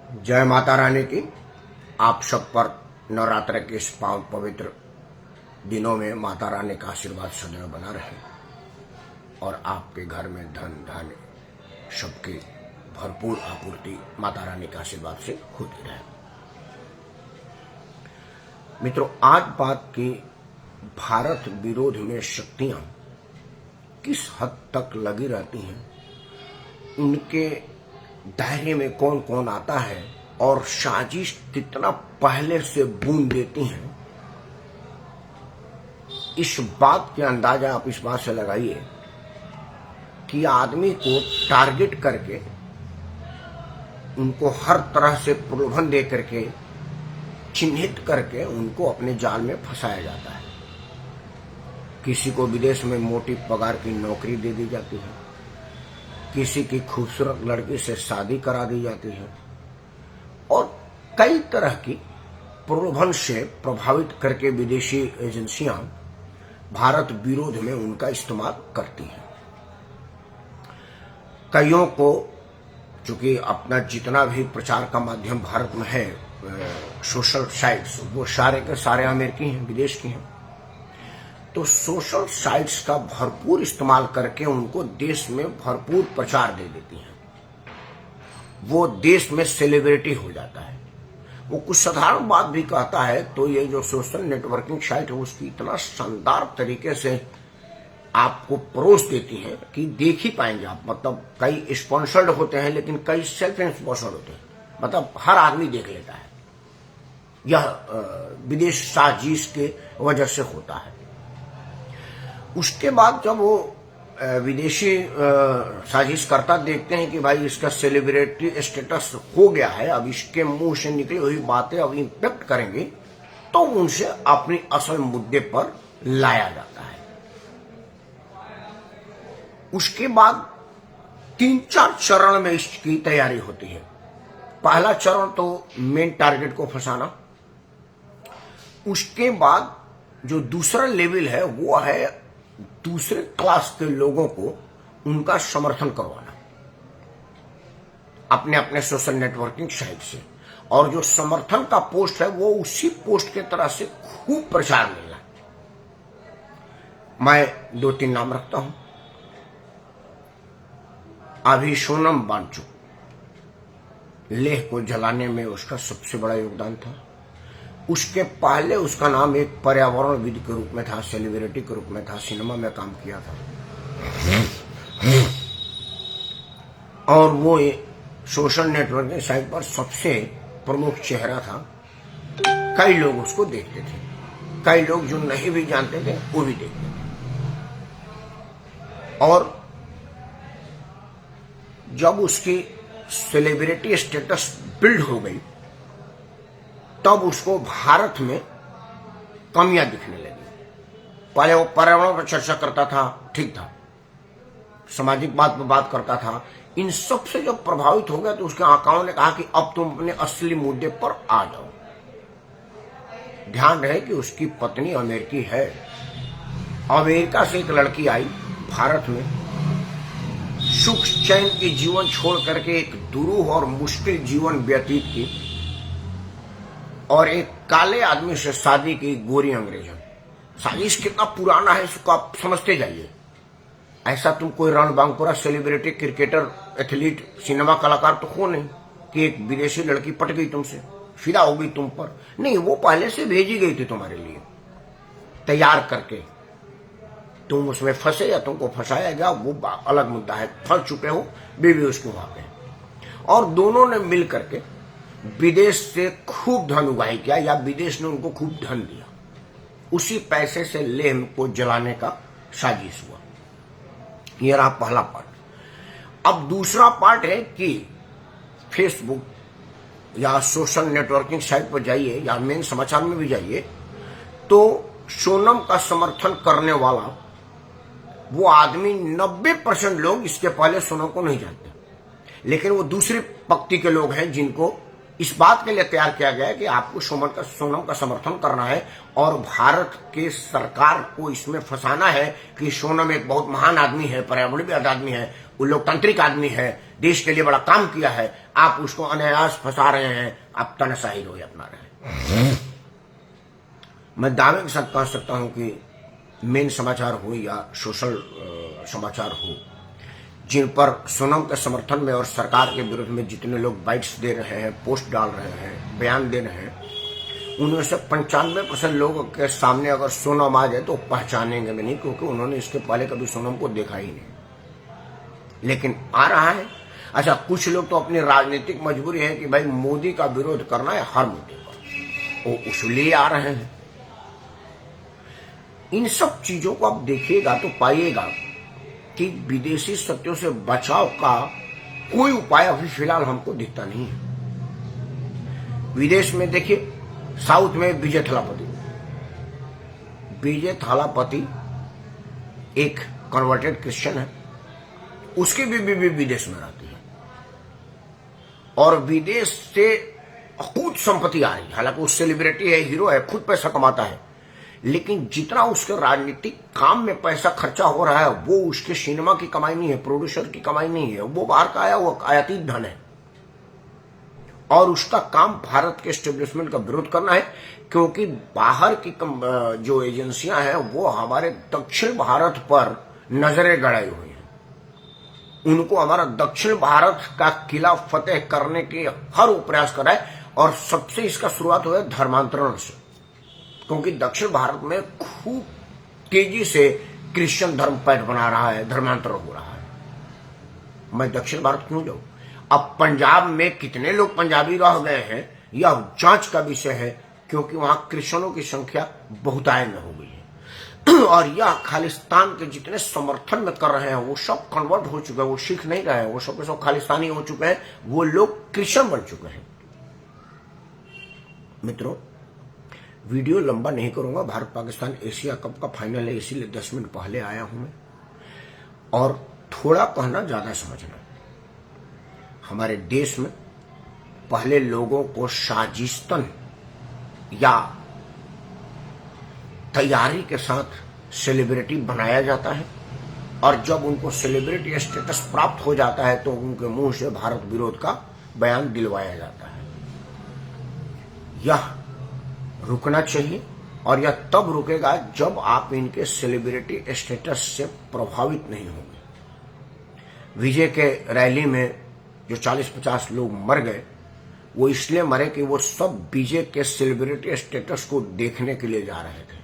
जय माता रानी की। आप सब पर नवरात्र के इस पावन पवित्र दिनों में माता रानी का आशीर्वाद सदैव बना रहे और आपके घर में धन धान्य सबकी भरपूर आपूर्ति माता रानी के आशीर्वाद से होती रहे। मित्रों, आज बात की भारत विरोध में शक्तियां किस हद तक लगी रहती हैं, उनके दायरे में कौन कौन आता है और साजिश कितना पहले से बुन देती हैं, इस बात के अंदाजा आप इस बात से लगाइए कि आदमी को टारगेट करके उनको हर तरह से प्रलोभन दे करके चिन्हित करके उनको अपने जाल में फंसाया जाता है। किसी को विदेश में मोटी पगार की नौकरी दे दी जाती है, किसी की खूबसूरत लड़की से शादी करा दी जाती है और कई तरह की प्रलोभन से प्रभावित करके विदेशी एजेंसियां भारत विरोध में उनका इस्तेमाल करती हैं। कईयों को, चूंकि अपना जितना भी प्रचार का माध्यम भारत में है, सोशल साइट्स, वो सारे के सारे अमेरिकी हैं, विदेश की हैं, तो सोशल साइट्स का भरपूर इस्तेमाल करके उनको देश में भरपूर प्रचार दे देती हैं। वो देश में सेलिब्रिटी हो जाता है। वो कुछ साधारण बात भी कहता है तो ये जो सोशल नेटवर्किंग साइट है उसकी इतना शानदार तरीके से आपको परोस देती है कि देख ही पाएंगे आप। मतलब कई स्पॉन्सर्ड होते हैं लेकिन कई सेल्फ स्पॉन्सर्ड होते हैं, मतलब हर आदमी देख लेता है। यह विदेश साजिश के वजह से होता है। उसके बाद जब वो विदेशी साजिशकर्ता देखते हैं कि भाई इसका सेलिब्रिटी स्टेटस हो गया है, अब इसके मुंह से निकली हुई बातें अब इम्पैक्ट करेंगे, तो उनसे अपनी असल मुद्दे पर लाया जाता है। उसके बाद 3-4 चरण में इसकी तैयारी होती है। पहला चरण तो मेन टारगेट को फंसाना। उसके बाद जो दूसरा लेवल है वो है दूसरे क्लास के लोगों को उनका समर्थन करवाना अपने अपने सोशल नेटवर्किंग साइट से, और जो समर्थन का पोस्ट है वो उसी पोस्ट के तरह से खूब प्रचार मिलना। मैं 2-3 नाम रखता हूं। अभी सोनम वांगचुक, लेह को जलाने में उसका सबसे बड़ा योगदान था। उसके पहले उसका नाम एक पर्यावरणविद के रूप में था, सेलिब्रिटी के रूप में था, सिनेमा में काम किया था और वो सोशल नेटवर्किंग साइट पर सबसे प्रमुख चेहरा था। कई लोग उसको देखते थे, कई लोग जो नहीं भी जानते थे वो भी देखते थे। और जब उसकी सेलिब्रिटी स्टेटस बिल्ड हो गई तब उसको भारत में कमियां दिखने लगी। पहले वो पर्यावरण पर चर्चा करता था, ठीक था, सामाजिक बात पर बात करता था। इन सब से जब प्रभावित हो गया तो उसके आकाओं ने कहा कि अब तुम अपने असली मुद्दे पर आ जाओ। ध्यान रहे कि उसकी पत्नी अमेरिकी है। अमेरिका से एक लड़की आई भारत में, सुख चैन की जीवन छोड़ करके एक दुरूह और मुश्किल जीवन व्यतीत की और एक काले आदमी से शादी की, गोरी अंग्रेजन। साजिश कितना पुराना है इसको आप समझते जाइए। ऐसा तुम कोई रणबांकुरा सेलिब्रिटी, क्रिकेटर, एथलीट, सिनेमा कलाकार तो हो नहीं कि एक विदेशी लड़की पट गई तुमसे, फिदा हो गई तुम पर। नहीं, वो पहले से भेजी गई थी तुम्हारे लिए तैयार करके। तुम उसमें फंसे या तुमको फंसाया गया वो अलग मुद्दा है। फंस चुके हो, बेबी उसको वहां पे, और दोनों ने मिल करके विदेश से खूब धन उगाही किया या विदेश ने उनको खूब धन दिया। उसी पैसे से लेह को जलाने का साजिश हुआ। यह रहा पहला पार्ट। अब दूसरा पार्ट है कि फेसबुक या सोशल नेटवर्किंग साइट पर जाइए या मेन समाचार में भी जाइए तो सोनम का समर्थन करने वाला वो आदमी 90% लोग इसके पहले सोनम को नहीं जानते, लेकिन वो दूसरी पंक्ति के लोग हैं जिनको इस बात के लिए तैयार किया गया है कि आपको सोनम का समर्थन करना है और भारत के सरकार को इसमें फंसाना है कि सोनम एक बहुत महान आदमी है, पर्यावरणविद आदमी है, वो लोकतांत्रिक आदमी है, देश के लिए बड़ा काम किया है, आप उसको अनायास फंसा रहे हैं, आप तनाशाही रोए अपना रहे हैं। मैं दावे के साथ कह सकता हूं कि मेन समाचार हो या सोशल समाचार हो, जिन पर सोनम के समर्थन में और सरकार के विरोध में जितने लोग बाइट्स दे रहे हैं, पोस्ट डाल रहे हैं, बयान दे रहे हैं, उनमें से 95% लोगों के सामने अगर सोनम आ जाए तो पहचानेंगे भी नहीं, क्योंकि उन्होंने इसके पहले कभी सोनम को देखा ही नहीं, लेकिन आ रहा है। अच्छा, कुछ लोग तो अपनी राजनीतिक मजबूरी है कि भाई मोदी का विरोध करना है हर मुद्दे पर, वो इसलिए आ रहे हैं। इन सब चीजों को आप देखिएगा तो पाइएगा कि विदेशी शक्तियों से बचाव का कोई उपाय अभी फिलहाल हमको दिखता नहीं है। विदेश में देखिए, साउथ में विजय थालापति एक कन्वर्टेड क्रिश्चियन है, उसकी बीवी विदेश में रहती है और विदेश से अकूत संपत्ति आ रही है। हालांकि वो सेलिब्रिटी है, हीरो है, खुद पैसा कमाता है, लेकिन जितना उसके राजनीतिक काम में पैसा खर्चा हो रहा है वो उसके सिनेमा की कमाई नहीं है, प्रोड्यूसर की कमाई नहीं है, वो बाहर का आया, वो आयातित धन है। और उसका काम भारत के एस्टेब्लिशमेंट का विरोध करना है, क्योंकि बाहर की जो एजेंसियां हैं वो हमारे दक्षिण भारत पर नजरें गड़ाई हुई हैं। उनको हमारा दक्षिण भारत का किला फतेह करने के हर वो प्रयास कर रहा है, और सबसे इसका शुरुआत हुआ है धर्मांतरण से, क्योंकि दक्षिण भारत में खूब तेजी से क्रिश्चियन धर्म पैठ बना रहा है, धर्मांतरण हो रहा है। मैं दक्षिण भारत क्यों जाऊं? अब पंजाब में कितने लोग पंजाबी रह गए हैं यह जांच का विषय है, क्योंकि वहां क्रिश्चियनों की संख्या बहुतायत में हो गई है। और यह खालिस्तान के जितने समर्थन में कर रहे हैं वो सब कन्वर्ट हो चुके हैं, वो सिख नहीं रहे हैं, वो सब के सब खालिस्तानी हो चुके हैं, वो लोग क्रिश्चियन बन चुके हैं। मित्रों, वीडियो लंबा नहीं करूंगा, भारत पाकिस्तान एशिया कप का फाइनल है, इसीलिए 10 मिनट पहले आया हूं मैं, और थोड़ा कहना ज्यादा समझना। हमारे देश में पहले लोगों को साजिशतन या तैयारी के साथ सेलिब्रिटी बनाया जाता है, और जब उनको सेलिब्रिटी स्टेटस प्राप्त हो जाता है तो उनके मुंह से भारत विरोध का बयान दिलवाया जाता है। यह रुकना चाहिए, और यह तब रुकेगा जब आप इनके सेलिब्रिटी स्टेटस से प्रभावित नहीं होंगे। विजय के रैली में जो 40-50 लोग मर गए, वो इसलिए मरे कि वो सब विजय के सेलिब्रिटी स्टेटस को देखने के लिए जा रहे थे,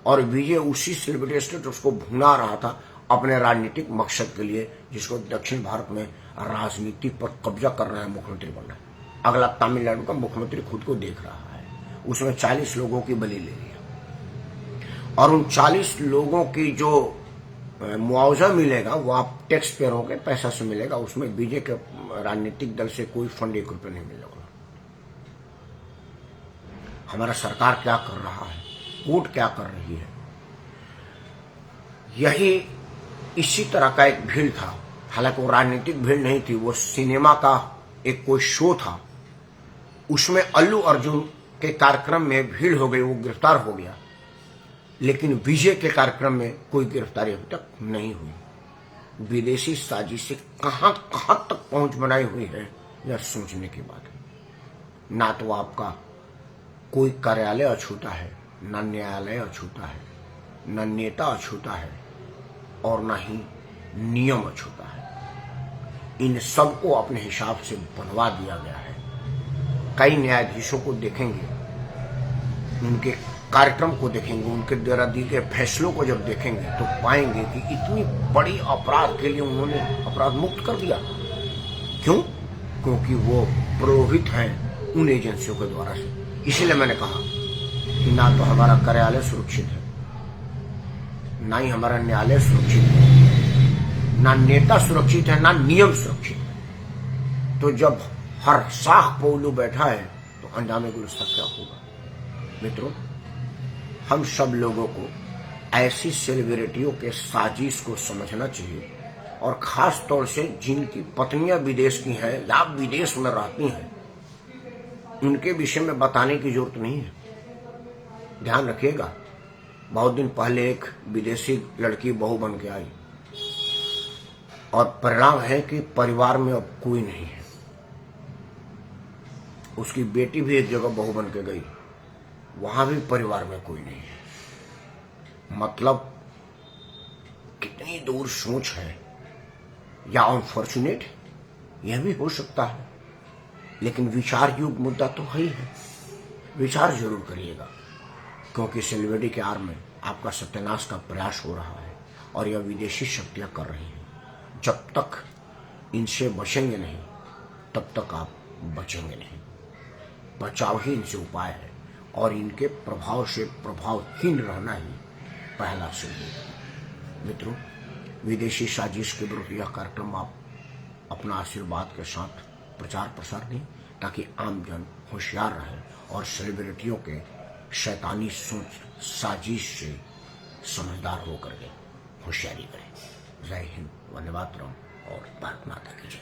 और विजय उसी सेलिब्रिटी स्टेटस को भुना रहा था अपने राजनीतिक मकसद के लिए, जिसको दक्षिण भारत में राजनीति पर कब्जा करना है, मुख्यमंत्री बनना है। अगला तमिलनाडु का मुख्यमंत्री खुद को देख रहा है, उसने 40 लोगों की बलि ले लिया, और उन 40 लोगों की जो मुआवजा मिलेगा वो आप टैक्स पेयरों के पैसा से मिलेगा, उसमें बीजेपी के राजनीतिक दल से कोई फंड 1 रुपये नहीं मिलेगा। हमारा सरकार क्या कर रहा है, कोर्ट क्या कर रही है, यही इसी तरह का एक भीड़ था। हालांकि वो राजनीतिक भीड़ नहीं थी, वो सिनेमा का एक कोई शो था, उसमें अल्लू अर्जुन के कार्यक्रम में भीड़ हो गई, वो गिरफ्तार हो गया, लेकिन विजय के कार्यक्रम में कोई गिरफ्तारी अभी तक नहीं हुई। विदेशी साजिशें कहां कहां तक पहुंच बनाई हुई है, यह सोचने की बात है। ना तो आपका कोई कार्यालय अछूता है, ना न्यायालय अछूता है, ना नेता अछूता है, और ना ही नियम अछूता है। इन सबको अपने हिसाब से बनवा दिया गया है। कई न्यायाधीशों को देखेंगे, उनके कार्यक्रम को देखेंगे, उनके द्वारा दिए गए फैसलों को जब देखेंगे तो पाएंगे कि इतनी बड़ी अपराध के लिए उन्होंने अपराध मुक्त कर दिया। क्यों? क्योंकि वो पुरोहित हैं उन एजेंसियों के द्वारा से। इसलिए मैंने कहा कि ना तो हमारा कार्यालय सुरक्षित है, ना ही हमारा न्यायालय सुरक्षित है, ना नेता सुरक्षित है, ना नियम सुरक्षित है। तो जब हर शाख पोलू बैठा है तो अंजामे गुलस्ता क्या होगा? मित्रों, हम सब लोगों को ऐसी सेलिब्रिटियों के साजिश को समझना चाहिए, और खास तौर से जिनकी पत्नियां विदेश की हैं या विदेश में रहती हैं, उनके विषय में बताने की जरूरत नहीं है। ध्यान रखिएगा, बहुत दिन पहले एक विदेशी लड़की बहू बन के आई, और परिणाम है कि परिवार में अब कोई नहीं है। उसकी बेटी भी एक जगह बहू बन के गई, वहां भी परिवार में कोई नहीं है। मतलब कितनी दूर सोच है, या अनफॉर्चुनेट यह भी हो सकता है, लेकिन विचार युग मुद्दा तो है ही है। विचार जरूर करिएगा, क्योंकि सेलिब्रिटी के आड़ में आपका सत्यानाश का प्रयास हो रहा है और यह विदेशी शक्तियां कर रही हैं। जब तक इनसे बचेंगे नहीं, तब तक आप बचेंगे नहीं। बचाव ही इनसे उपाय है, और इनके प्रभाव से प्रभावहीन रहना ही पहला सुझाव है। मित्रों, विदेशी साजिश के विरुद्ध यह कार्यक्रम आप अपना आशीर्वाद के साथ प्रचार प्रसार दें, ताकि आम जन होशियार रहे और सेलिब्रिटियों के शैतानी सोच साजिश से समझदार होकर के होशियारी करें। जय हिंद, वंदे मातरम और भारत माता की जय।